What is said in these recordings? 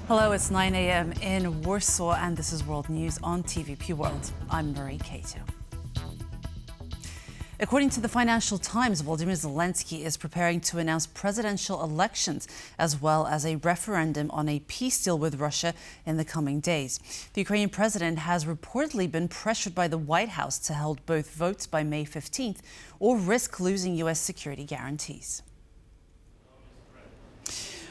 Hello, it's 9 a.m. in Warsaw, and this is World News on TVP World. I'm Marie Cato. According to the Financial Times, Volodymyr Zelenskyy is preparing to announce presidential elections as well as a referendum on a peace deal with Russia in the coming days. The Ukrainian president has reportedly been pressured by the White House to hold both votes by May 15th or risk losing U.S. security guarantees.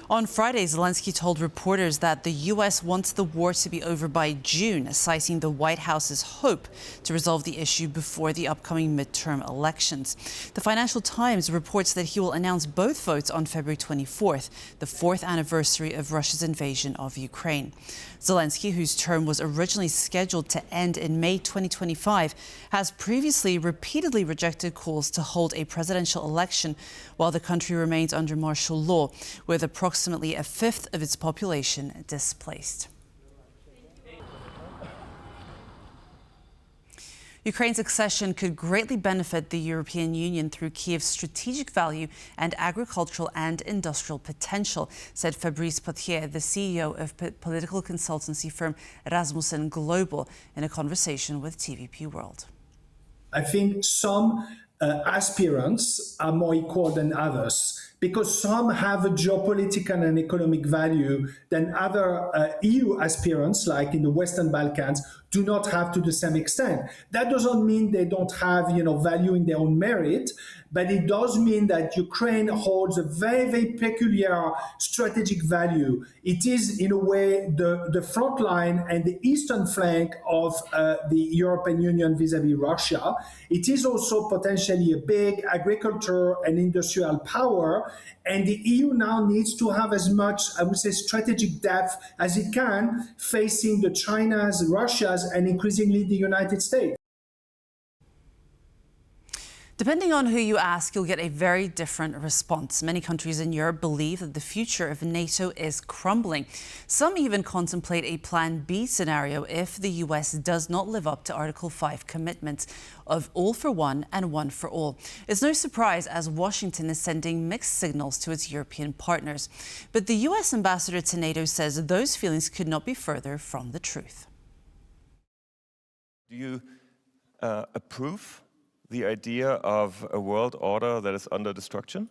On Friday, Zelenskyy told reporters that the U.S. wants the war to be over by June, citing the White House's hope to resolve the issue before the upcoming midterm elections. The Financial Times reports that he will announce both votes on February 24th, the fourth anniversary of Russia's invasion of Ukraine. Zelenskyy, whose term was originally scheduled to end in May 2025, has previously repeatedly rejected calls to hold a presidential election while the country remains under martial law, with approximately a fifth of its population displaced. Ukraine's accession could greatly benefit the European Union through Kyiv's strategic value and agricultural and industrial potential, said Fabrice Potier, the CEO of political consultancy firm Rasmussen Global, in a conversation with TVP World. I think some aspirants are more equal than others, because some have a geopolitical and economic value than other EU aspirants, like in the Western Balkans, do not have to the same extent. That doesn't mean they don't have, value in their own merit, but it does mean that Ukraine holds a very, very peculiar strategic value. It is, in a way, the front line and the eastern flank of the European Union vis-à-vis Russia. It is also potentially a big agricultural and industrial power, and the EU now needs to have as much, I would say, strategic depth as it can, facing the Chinas, Russias, and increasingly the United States. Depending on who you ask, you'll get a very different response. Many countries in Europe believe that the future of NATO is crumbling. Some even contemplate a Plan B scenario if the US does not live up to Article 5 commitments of all for one and one for all. It's no surprise, as Washington is sending mixed signals to its European partners. But the US ambassador to NATO says those feelings could not be further from the truth. Do you approve the idea of a world order that is under destruction?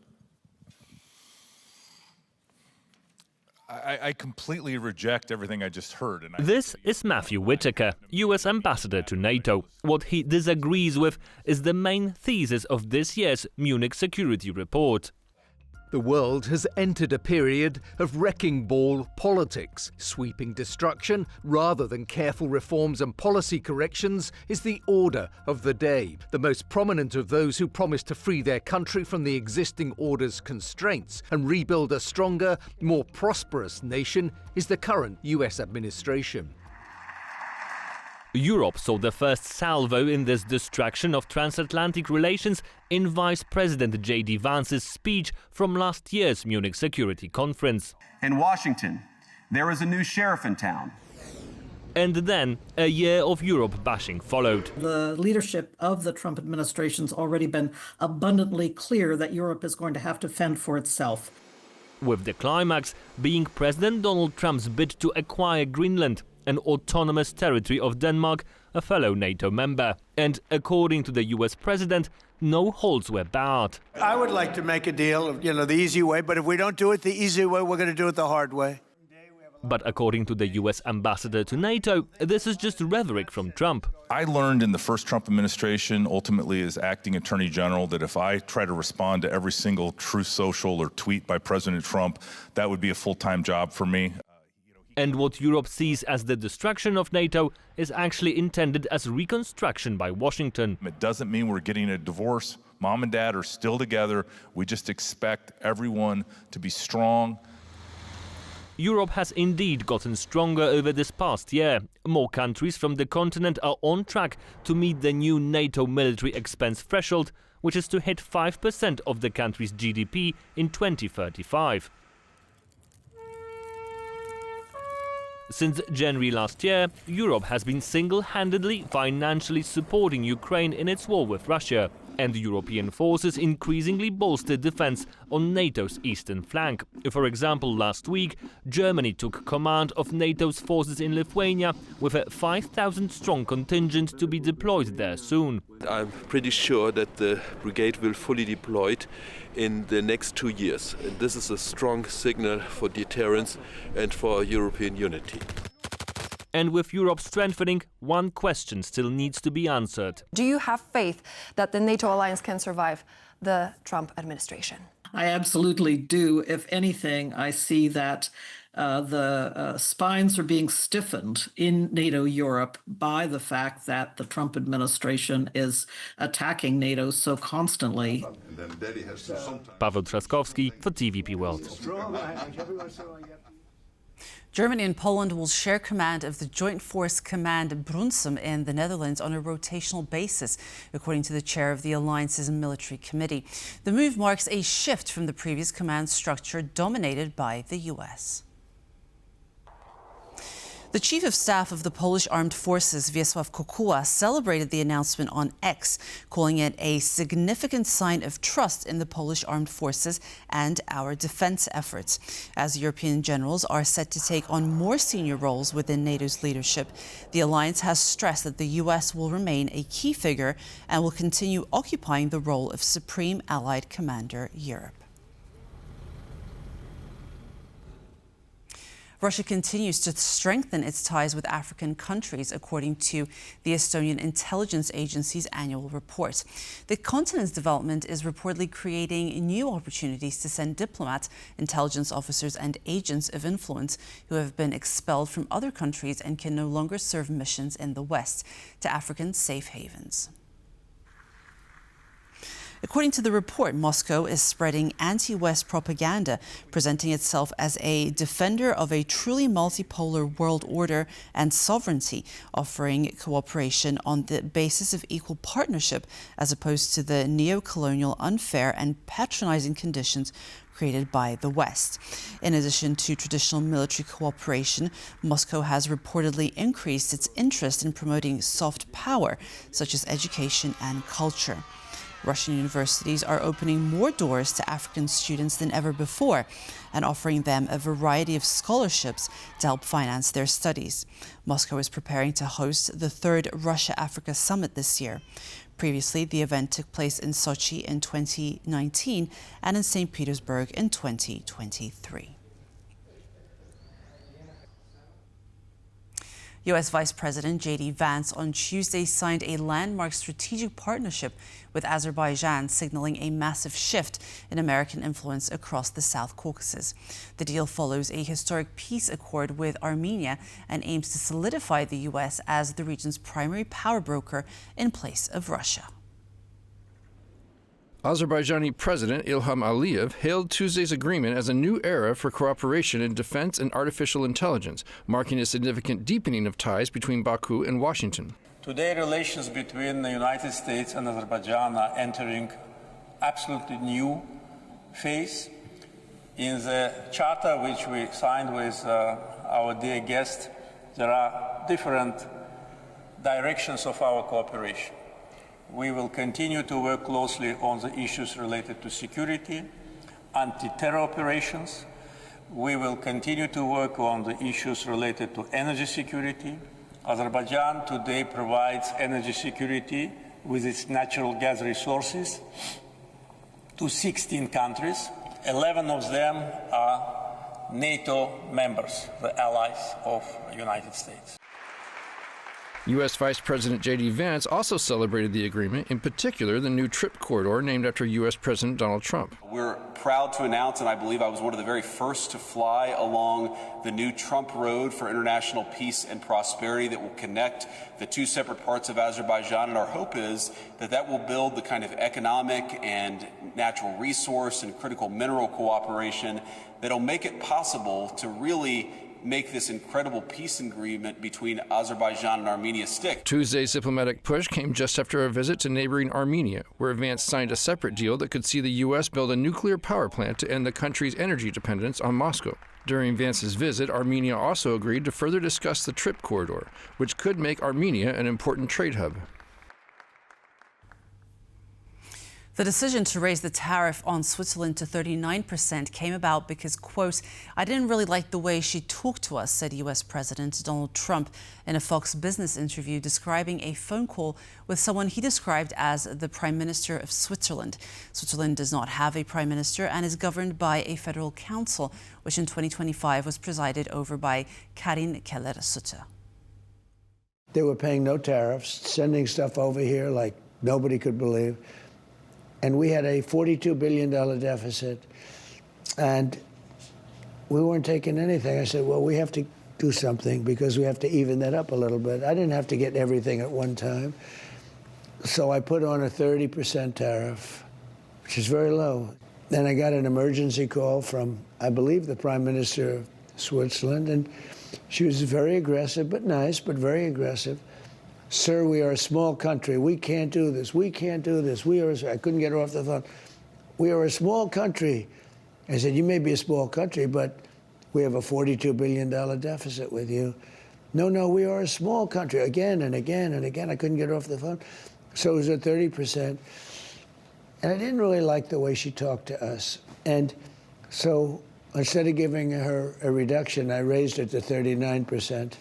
I completely reject everything I just heard. This is Matthew Whitaker, US ambassador to NATO. What he disagrees with is the main thesis of this year's Munich security report. The world has entered a period of wrecking ball politics. Sweeping destruction, rather than careful reforms and policy corrections, is the order of the day. The most prominent of those who promise to free their country from the existing order's constraints and rebuild a stronger, more prosperous nation is the current US administration. Europe saw the first salvo in this destruction of transatlantic relations in Vice President J.D. Vance's speech from last year's Munich Security Conference. In Washington, there is a new sheriff in town. And then a year of Europe bashing followed. The leadership of the Trump administration's already been abundantly clear that Europe is going to have to fend for itself. With the climax being President Donald Trump's bid to acquire Greenland, an autonomous territory of Denmark, a fellow NATO member. And according to the US president, no holds were barred. I would like to make a deal, the easy way, but if we don't do it the easy way, we're going to do it the hard way. But according to the US ambassador to NATO, this is just rhetoric from Trump. I learned in the first Trump administration, ultimately as acting attorney general, that if I try to respond to every single Truth Social or tweet by President Trump, that would be a full-time job for me. And what Europe sees as the destruction of NATO is actually intended as reconstruction by Washington. It doesn't mean we're getting a divorce. Mom and Dad are still together. We just expect everyone to be strong. Europe has indeed gotten stronger over this past year. More countries from the continent are on track to meet the new NATO military expense threshold, which is to hit 5% of the country's GDP in 2035. Since January last year, Europe has been single-handedly financially supporting Ukraine in its war with Russia. And European forces increasingly bolster defense on NATO's eastern flank. For example, last week, Germany took command of NATO's forces in Lithuania with a 5,000-strong contingent to be deployed there soon. I'm pretty sure that the brigade will fully deployed in the next 2 years. And this is a strong signal for deterrence and for European unity. And with Europe strengthening, one question still needs to be answered. Do you have faith that the NATO alliance can survive the Trump administration? I absolutely do. If anything, I see that the spines are being stiffened in NATO Europe by the fact that the Trump administration is attacking NATO so constantly. Paweł Trzaskowski for TVP World. Germany and Poland will share command of the Joint Force Command Brunssum in the Netherlands on a rotational basis, according to the chair of the alliance's military committee. The move marks a shift from the previous command structure dominated by the US. The Chief of Staff of the Polish Armed Forces, Wiesław Kokuła, celebrated the announcement on X, calling it a significant sign of trust in the Polish Armed Forces and our defense efforts. As European generals are set to take on more senior roles within NATO's leadership, the alliance has stressed that the US will remain a key figure and will continue occupying the role of Supreme Allied Commander Europe. Russia continues to strengthen its ties with African countries, according to the Estonian Intelligence Agency's annual report. The continent's development is reportedly creating new opportunities to send diplomats, intelligence officers, and agents of influence who have been expelled from other countries and can no longer serve missions in the West to African safe havens. According to the report, Moscow is spreading anti-West propaganda, presenting itself as a defender of a truly multipolar world order and sovereignty, offering cooperation on the basis of equal partnership as opposed to the neo-colonial, unfair and patronizing conditions created by the West. In addition to traditional military cooperation, Moscow has reportedly increased its interest in promoting soft power, such as education and culture. Russian universities are opening more doors to African students than ever before and offering them a variety of scholarships to help finance their studies. Moscow is preparing to host the third Russia-Africa Summit this year. Previously, the event took place in Sochi in 2019 and in St. Petersburg in 2023. U.S. Vice President J.D. Vance on Tuesday signed a landmark strategic partnership with Azerbaijan, signaling a massive shift in American influence across the South Caucasus. The deal follows a historic peace accord with Armenia and aims to solidify the U.S. as the region's primary power broker in place of Russia. Azerbaijani President Ilham Aliyev hailed Tuesday's agreement as a new era for cooperation in defense and artificial intelligence, marking a significant deepening of ties between Baku and Washington. Today, relations between the United States and Azerbaijan are entering absolutely new phase. In the charter which we signed with our dear guest, there are different directions of our cooperation. We will continue to work closely on the issues related to security, anti-terror operations. We will continue to work on the issues related to energy security. Azerbaijan today provides energy security with its natural gas resources to 16 countries. 11 of them are NATO members, the allies of the United States. U.S. Vice President J.D. Vance also celebrated the agreement, in particular the new trip corridor named after U.S. President Donald Trump. We're proud to announce, and I believe I was one of the very first to fly along the new Trump Road for international peace and prosperity that will connect the two separate parts of Azerbaijan. And our hope is that that will build the kind of economic and natural resource and critical mineral cooperation that will make it possible to really make this incredible peace agreement between Azerbaijan and Armenia stick. Tuesday's diplomatic push came just after a visit to neighboring Armenia, where Vance signed a separate deal that could see the U.S. build a nuclear power plant to end the country's energy dependence on Moscow. During Vance's visit, Armenia also agreed to further discuss the trip corridor, which could make Armenia an important trade hub. The decision to raise the tariff on Switzerland to 39% came about because, quote, "I didn't really like the way she talked to us," said US President Donald Trump in a Fox Business interview describing a phone call with someone he described as the Prime Minister of Switzerland. Switzerland does not have a Prime Minister and is governed by a federal council, which in 2025 was presided over by Karin Keller-Sutter. They were paying no tariffs, sending stuff over here like nobody could believe. And we had a $42 billion deficit, and we weren't taking anything. I said, well, we have to do something because we have to even that up a little bit. I didn't have to get everything at one time. So I put on a 30% tariff, which is very low. Then I got an emergency call from, I believe, the Prime Minister of Switzerland, and she was very aggressive, but nice, but very aggressive. "Sir, we are a small country. We can't do this. We can't do this. I couldn't get her off the phone. "We are a small country." I said, "You may be a small country, but we have a $42 billion deficit with you." No, we are a small country. Again and again and again. I couldn't get her off the phone. So it was at 30%. And I didn't really like the way she talked to us. And so instead of giving her a reduction, I raised it to 39%.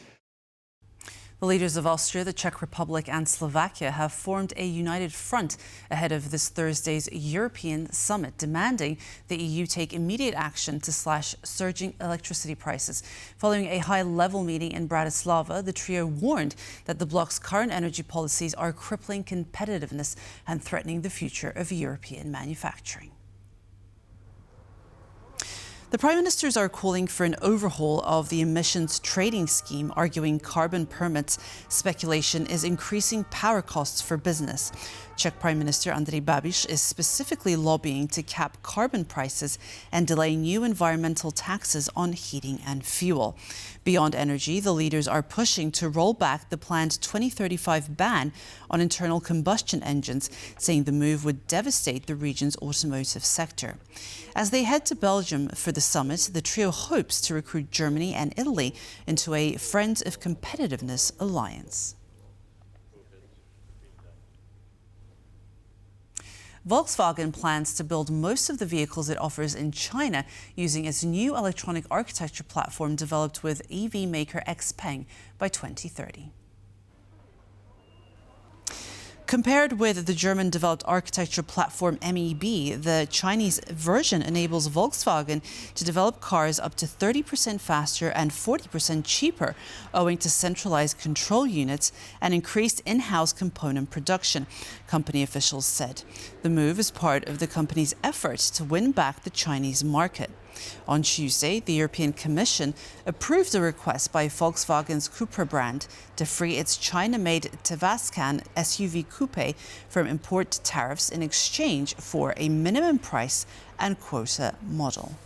The leaders of Austria, the Czech Republic and Slovakia have formed a united front ahead of this Thursday's European summit, demanding the EU take immediate action to slash surging electricity prices. Following a high-level meeting in Bratislava, the trio warned that the bloc's current energy policies are crippling competitiveness and threatening the future of European manufacturing. The Prime Ministers are calling for an overhaul of the emissions trading scheme, arguing carbon permits speculation is increasing power costs for business. Czech Prime Minister Andrej Babiš is specifically lobbying to cap carbon prices and delay new environmental taxes on heating and fuel. Beyond energy, the leaders are pushing to roll back the planned 2035 ban on internal combustion engines, saying the move would devastate the region's automotive sector. As they head to Belgium for the summit, the trio hopes to recruit Germany and Italy into a Friends of Competitiveness alliance. Volkswagen plans to build most of the vehicles it offers in China using its new electronic architecture platform developed with EV maker XPeng by 2030. Compared with the German-developed architecture platform MEB, the Chinese version enables Volkswagen to develop cars up to 30% faster and 40% cheaper, owing to centralized control units and increased in-house component production, company officials said. The move is part of the company's effort to win back the Chinese market. On Tuesday, the European Commission approved a request by Volkswagen's Cupra brand to free its China-made Tavascan SUV coupe from import tariffs in exchange for a minimum price and quota model.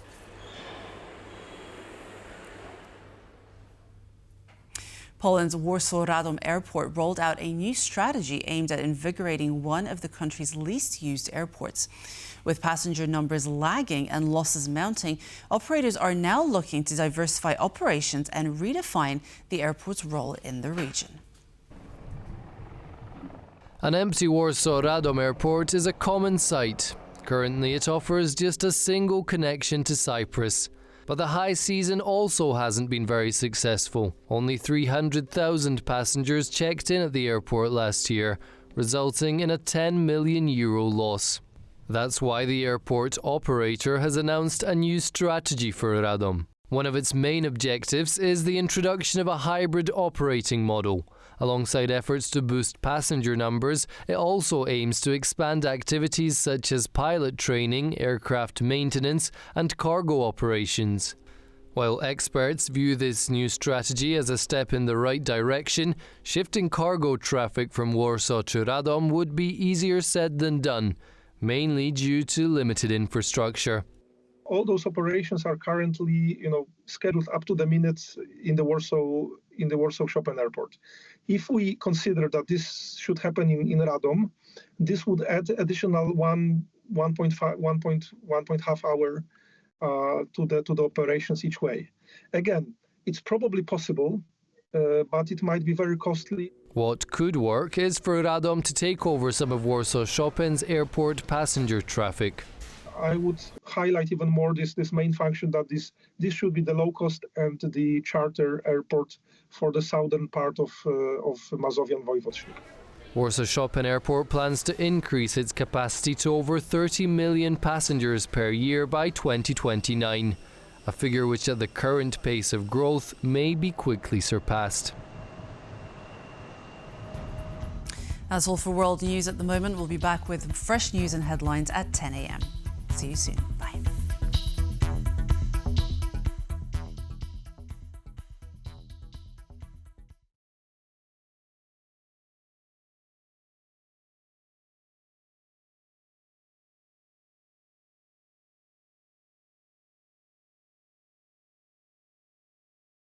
Poland's Warsaw-Radom airport rolled out a new strategy aimed at invigorating one of the country's least used airports. With passenger numbers lagging and losses mounting, operators are now looking to diversify operations and redefine the airport's role in the region. An empty Warsaw-Radom airport is a common sight. Currently, it offers just a single connection to Cyprus. But the high season also hasn't been very successful. Only 300,000 passengers checked in at the airport last year, resulting in a €10 million loss. That's why the airport operator has announced a new strategy for Radom. One of its main objectives is the introduction of a hybrid operating model. Alongside efforts to boost passenger numbers, it also aims to expand activities such as pilot training, aircraft maintenance, and cargo operations. While experts view this new strategy as a step in the right direction, shifting cargo traffic from Warsaw to Radom would be easier said than done, mainly due to limited infrastructure. All those operations are currently, scheduled up to the minute in the Warsaw Chopin Airport. If we consider that this should happen in Radom, this would add additional 1.5 hour to the operations each way. Again, it's probably possible, but it might be very costly. What could work is for Radom to take over some of Warsaw Chopin's airport passenger traffic. I would highlight even more this main function that this should be the low cost and the charter airport for the southern part of Mazovian Voivodeship. Warsaw Chopin Airport plans to increase its capacity to over 30 million passengers per year by 2029, a figure which at the current pace of growth may be quickly surpassed. That's all for World News at the moment. We'll be back with fresh news and headlines at 10 a.m. See you soon.